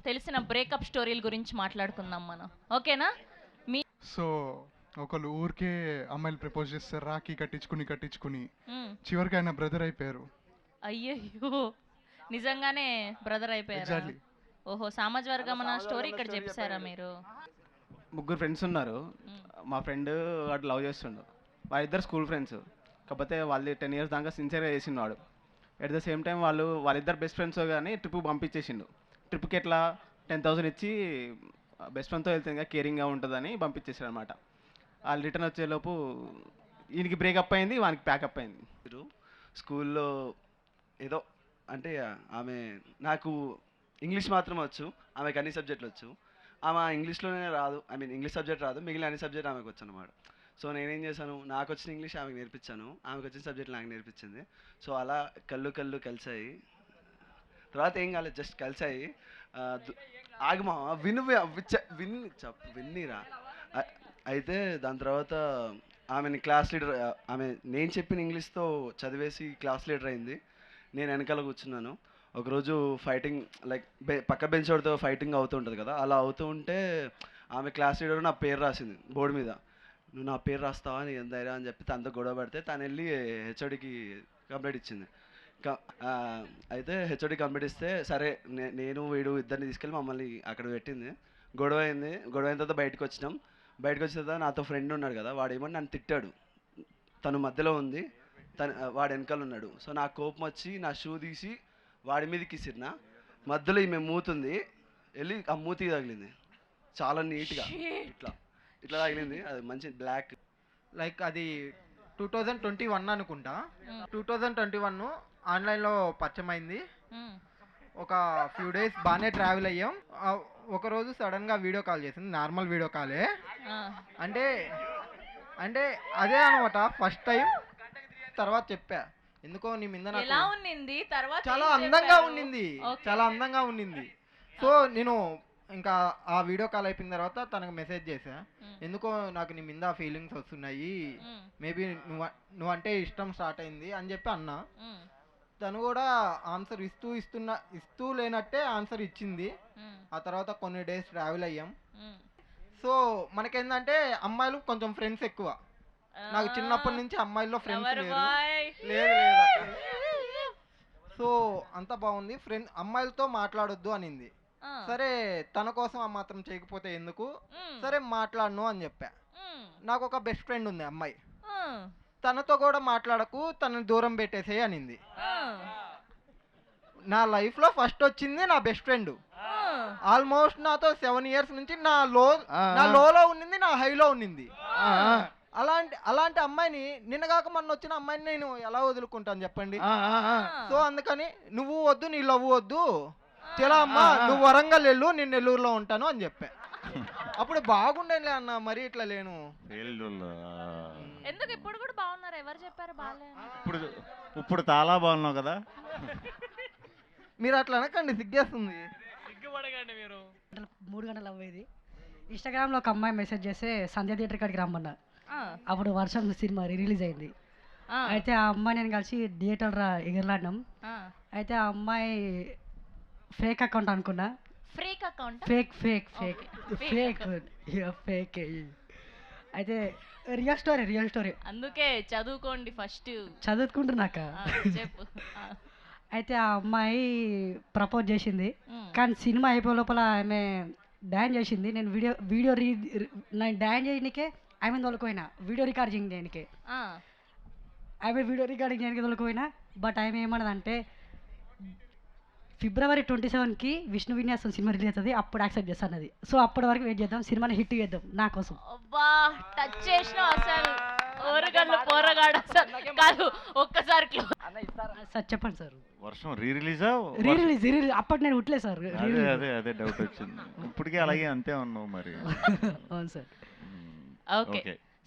తెలిసిన బ్రేకప్ స్టోరీల గురించి మాట్లాడుకుందాం మనం, ఓకేనా? మీ సో ఒకళ్ళు ఊరికే అమ్మాయిలు ప్రపోజ్ చేస్తారు, రాఖీ కట్టించుకుని మ్, చివరికి ఆయన బ్రదర్ అయిపోయారు. అయ్యయ్యో, నిజంగానే బ్రదర్ అయిపోయారా? ఎగ్జాక్ట్లీ. ఓహో, సామాజిక వర్గం స్టోరీ ఇక్కడ చెప్పారా మీరు? ముగ్గురు ఫ్రెండ్స్ ఉన్నారు. మ్, మా ఫ్రెండ్ వాడు లవ్ చేస్తుండు. వాళ్ళిద్దరు స్కూల్ ఫ్రెండ్స్. కాకపోతే వాళ్ళు 10 years దాకా సిన్సియర్గా చేసిండు వాడు. ఎట్ ద సేమ్ టైం వాళ్ళిద్దరు బెస్ట్ ఫ్రెండ్స్ కానీ ట్రిప్ పంపించేసిండు. ట్రిప్కి ఎట్లా 10,000 ఇచ్చి బెస్ట్ ఫ్రెండ్తో వెళ్తే ఇంకా కేరింగ్గా ఉంటుందని పంపించేసాడు అనమాట. వాళ్ళు రిటర్న్ వచ్చేలోపు ఈయనకి బ్రేకప్ అయింది, వానికి ప్యాకప్ అయింది. స్కూల్లో ఏదో అంటే ఆమె నాకు ఇంగ్లీష్ మాత్రం వచ్చు, ఆమెకు అన్ని సబ్జెక్టులు వచ్చు. ఆమె ఇంగ్లీష్లోనే రాదు, ఐ మీన్ ఇంగ్లీష్ సబ్జెక్ట్ రాదు, మిగిలిన అన్ని సబ్జెక్ట్ ఆమెకు వచ్చు అనమాట. సో నేనేం చేశాను, నాకు వచ్చిన ఇంగ్లీష్ ఆమెకు నేర్పించాను, ఆమెకు వచ్చిన సబ్జెక్ట్ నాకు నేర్పించింది. సో అలా కళ్ళు కలిసాయి. తర్వాత ఏం కాలేదు, జస్ట్ కలిసాయి. ఆగమా విను విన్నీరా. అయితే దాని తర్వాత ఆమెని క్లాస్ లీడర్, ఆమె నేను చెప్పిన ఇంగ్లీష్తో చదివేసి క్లాస్ లీడర్ అయింది. నేను వెనకాల కూర్చున్నాను. ఒకరోజు ఫైటింగ్ లైక్ పక్క బెంచ్ వాడితో ఫైటింగ్ అవుతూ ఉంటుంది కదా, అలా అవుతూ ఉంటే ఆమె క్లాస్ లీడర్ నా పేరు రాసింది బోర్డు మీద. నువ్వు నా పేరు రాస్తావా, నీ ఎంత ధైర్యం అని చెప్పి తనతో గొడవ పడితే తను వెళ్ళి హెచ్ఓడికి కంప్లైంట్ ఇచ్చింది. అయితే హెచ్ఓడి కంప్లైంట్ ఇస్తే సరే నేను వీడు ఇద్దరిని తీసుకెళ్ళి మమ్మల్ని అక్కడ పెట్టింది. గొడవ అయింది. గొడవ అయిన తర్వాత బయటకు వచ్చినాం. బయటకు వచ్చిన తర్వాత నాతో ఫ్రెండ్ ఉన్నాడు కదా, వాడేమో నన్ను తిట్టాడు. తను మధ్యలో ఉంది, వాడు వెనకాల ఉన్నాడు. సో నాకు కోపం వచ్చి నా షూ తీసి వాడి మీదకి ఇసిరినా. మధ్యలో ఈమె మూతుంది, వెళ్ళి ఆ మూతికి తగిలింది చాలా నీట్గా, ఇట్లా ఇట్లా తగిలింది. అది మంచి బ్లాక్. లైక్ అది 2021 అనుకుంటా. 2021 ఆన్లైన్లో పరిచయం అయింది. ఒక ఫ్యూ డేస్ బాగానే ట్రావెల్ అయ్యాం. ఒకరోజు సడన్గా వీడియో కాల్ చేసింది, నార్మల్ వీడియో కాలే. అంటే అంటే అదే అనమాట ఫస్ట్ టైం. తర్వాత చెప్పా, ఎందుకో నీ మీద నాకు ఎలా ఉన్నింది, తర్వాత చాలా ఏం అందంగా చెప్పారు? ఉండింది, Okay. చాలా అందంగా ఉండింది. సో నేను ఇంకా ఆ వీడియో కాల్ అయిపోయిన తర్వాత తనకు మెసేజ్ చేశా, ఎందుకో నాకు నీ మీద ఫీలింగ్స్ వస్తున్నాయి, మేబీ నువ్వంటే ఇష్టం స్టార్ట్ అయింది అని చెప్పి అన్నా. తను కూడా ఆన్సర్ ఇస్తూ లేనట్టే ఆన్సర్ ఇచ్చింది. ఆ తర్వాత కొన్ని డేస్ ట్రావెల్ అయ్యాం. సో మనకేందంటే అమ్మాయిలు కొంచెం ఫ్రెండ్స్ ఎక్కువ. నాకు చిన్నప్పటి నుంచి అమ్మాయిల్లో ఫ్రెండ్స్ లేదు. సో అంత బాగుంది. అమ్మాయిలతో మాట్లాడొద్దు అనింది. సరే తన కోసం ఆ మాత్రం చేయకపోతే ఎందుకు, సరే మాట్లాడను అని చెప్పా. నాకు ఒక బెస్ట్ ఫ్రెండ్ ఉంది అమ్మాయి, తనతో కూడా మాట్లాడకు, తనని దూరం పెట్టేసేయి అనింది. నా లైఫ్లో ఫస్ట్ వచ్చింది నా బెస్ట్ ఫ్రెండ్. ఆల్మోస్ట్ నాతో 7 years నుంచి నా లోలో ఉన్నింది, నా హైలో ఉన్నింది. అలాంటి అమ్మాయిని, నిన్నగాక మొన్న వచ్చిన అమ్మాయిని నేను ఎలా వదులుకుంటాను చెప్పండి. సో అందుకని నువ్వు వద్దు, నీ లవ్ వద్దు, చాలా అమ్మా నువ్వు వరంగల్ వెళ్ళు, నేను నెల్లూరులో ఉంటాను అని చెప్పా. అప్పుడు బాగుండేలే అన్న, మరి ఇట్లా లేను. ఎందుకు ఇప్పుడు కూడా బాగున్నారు? ఎవరు చెప్పారు బాగాలే? ఇప్పుడు చాలా బాగున్నావు కదా. మీరు అట్లా అనకండి, సిగ్గేస్తుంది. 3 గంటలు అవ్వేది. ఇన్స్టాగ్రామ్లో ఒక అమ్మాయి మెసేజ్ చేస్తే సంధ్య థియేటర్ కాడికి రమ్మన్నా. అప్పుడు వర్షం సినిమా రిలీజ్ అయింది. అయితే ఆ అమ్మాయి నేను కలిసి థియేటర్ ఎగరలాడినాం. అయితే ఆ అమ్మాయి ఫేక్ అకౌంట్ అనుకున్నా. Fake account? ఫేక్. అయితే రియల్ స్టోరీ. అందుకే చదువుకోండి ఫస్ట్. చదువుకుంటున్నాక చెప్పు. అయితే ఆ అమ్మాయి ప్రపోజ్ చేసింది, కానీ సినిమా అయిపోయే లోపల ఆమె డాన్స్ చేసింది. నేను నేను డాన్స్ చేయడానికే ఆమె తోలుకోయినా, వీడియో రికార్డింగ్ చేయడానికే. ఆమె వీడియో రికార్డింగ్ చేయడానికి తోలుకోయినా. బట్ ఆమె ఏమన్నదంటే February 27కి విష్ణు విన్యాసం సినిమా రిలీజ్ అవుతుంది, అప్పుడు యాక్సెప్ట్ చేస్తాను అది. సో అప్పటి వరకు వెయిట్ చేద్దాం, సినిమాని హిట్ చేద్దాం నా కోసం. అబ్బా, టచ్ చేసిన అసలు ఓరగల్లు పోరగాడు అసలు కాదు. ఒక్కసారి సార్ చెప్పండి సార్. వర్షం రీరిలీజా? రీరిలీజ్ అప్పటి నేను ఉట్లే సార్. అదే డౌట్ వచ్చింది. ఇప్పటికే అలాగే అంతే ఉన్నావు మరి. అవును సార్. ఓకే.